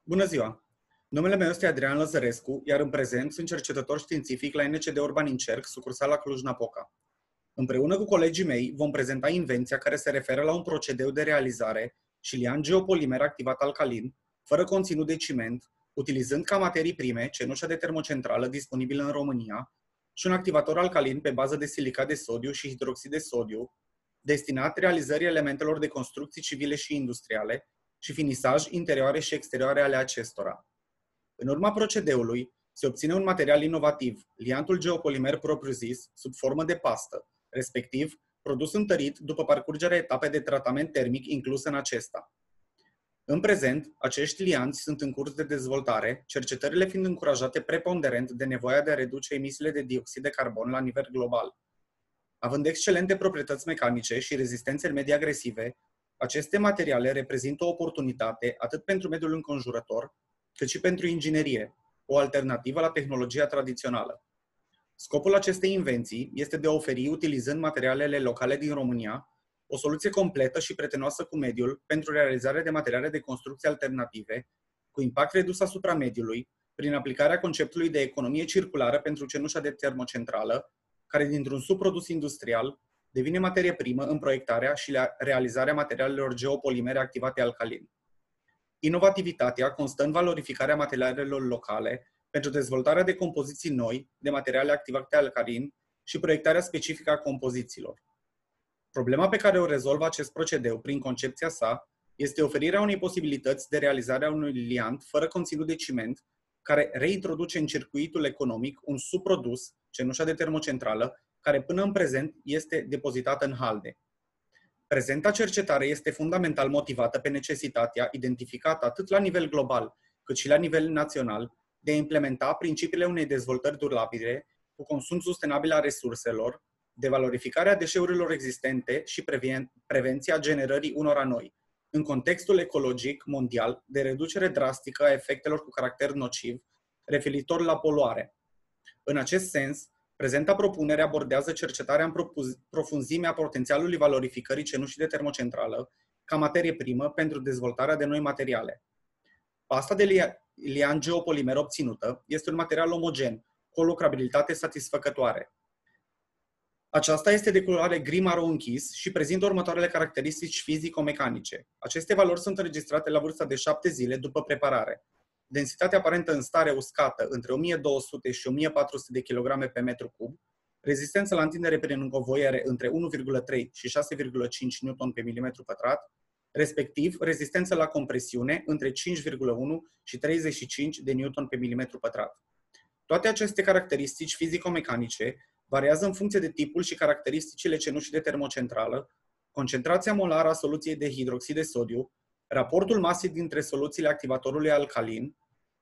Bună ziua! Numele meu este Adrian Lăzărescu, iar în prezent sunt cercetător științific la NCD Urban Incerc, sucursala Cluj-Napoca. Împreună cu colegii mei vom prezenta invenția care se referă la un procedeu de realizare și liant geopolimer activat alcalin, fără conținut de ciment, utilizând ca materii prime cenușa de termocentrală disponibilă în România și un activator alcalin pe bază de silicat de sodiu și hidroxid de sodiu, destinat realizării elementelor de construcții civile și industriale și finisaj interioare și exterioare ale acestora. În urma procedeului, se obține un material inovativ, liantul geopolimer propriu-zis, sub formă de pastă, respectiv produs întărit după parcurgerea etapei de tratament termic inclus în acesta. În prezent, acești lianți sunt în curs de dezvoltare, cercetările fiind încurajate preponderent de nevoia de a reduce emisiile de dioxid de carbon la nivel global. Având excelente proprietăți mecanice și rezistențe medii agresive, aceste materiale reprezintă o oportunitate atât pentru mediul înconjurător, cât și pentru inginerie, o alternativă la tehnologia tradițională. Scopul acestei invenții este de a oferi, utilizând materialele locale din România, o soluție completă și prietenoasă cu mediul pentru realizarea de materiale de construcție alternative, cu impact redus asupra mediului, prin aplicarea conceptului de economie circulară pentru cenușa de termocentrală, care dintr-un subprodus industrial devine materie primă în proiectarea și realizarea materialelor geopolimere activate alcalin. Inovativitatea constă în valorificarea materialelor locale pentru dezvoltarea de compoziții noi de materiale activate alcalin și proiectarea specifică a compozițiilor. Problema pe care o rezolvă acest procedeu prin concepția sa este oferirea unei posibilități de realizare a unui liant fără conținut de ciment, care reintroduce în circuitul economic un subprodus, cenușa de termocentrală, care până în prezent este depozitată în halde. Prezenta cercetare este fundamental motivată pe necesitatea identificată atât la nivel global, cât și la nivel național, de a implementa principiile unei dezvoltări durabile, cu consum sustenabil a resurselor, de valorificarea deșeurilor existente și prevenția generării unora noi, în contextul ecologic mondial de reducere drastică a efectelor cu caracter nociv, referitor la poluare. În acest sens, prezenta propunere abordează cercetarea în profunzimea potențialului valorificării cenușii de termocentrală ca materie primă pentru dezvoltarea de noi materiale. Pasta de liant geopolimer obținută este un material omogen, cu o lucrabilitate satisfăcătoare. Aceasta este de culoare gri-maro închis și prezintă următoarele caracteristici fizico-mecanice. Aceste valori sunt înregistrate la vârsta de 7 zile după preparare. Densitatea aparentă în stare uscată între 1200 și 1400 de kg pe metru cub, rezistență la întindere prin încovoiere între 1,3 și 6,5 Newton pe milimetru pătrat, respectiv rezistență la compresiune între 5,1 și 35 de Newton pe milimetru pătrat. Toate aceste caracteristici fizico-mecanice variază în funcție de tipul și caracteristicile cenușii de termocentrală, concentrația molară a soluției de hidroxid de sodiu, raportul masei dintre soluțiile activatorului alcalin,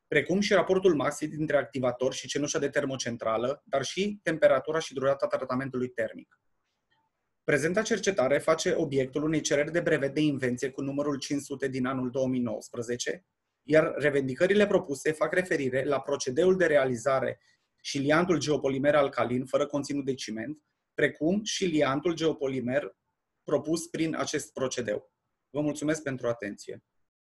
precum și raportul masei dintre activator și cenușa de termocentrală, dar și temperatura și durata tratamentului termic. Prezenta cercetare face obiectul unei cereri de brevet de invenție cu numărul 500 din anul 2019, iar revendicările propuse fac referire la procedeul de realizare și liantul geopolimer alcalin fără conținut de ciment, precum și liantul geopolimer propus prin acest procedeu. Vă mulțumesc pentru atenție.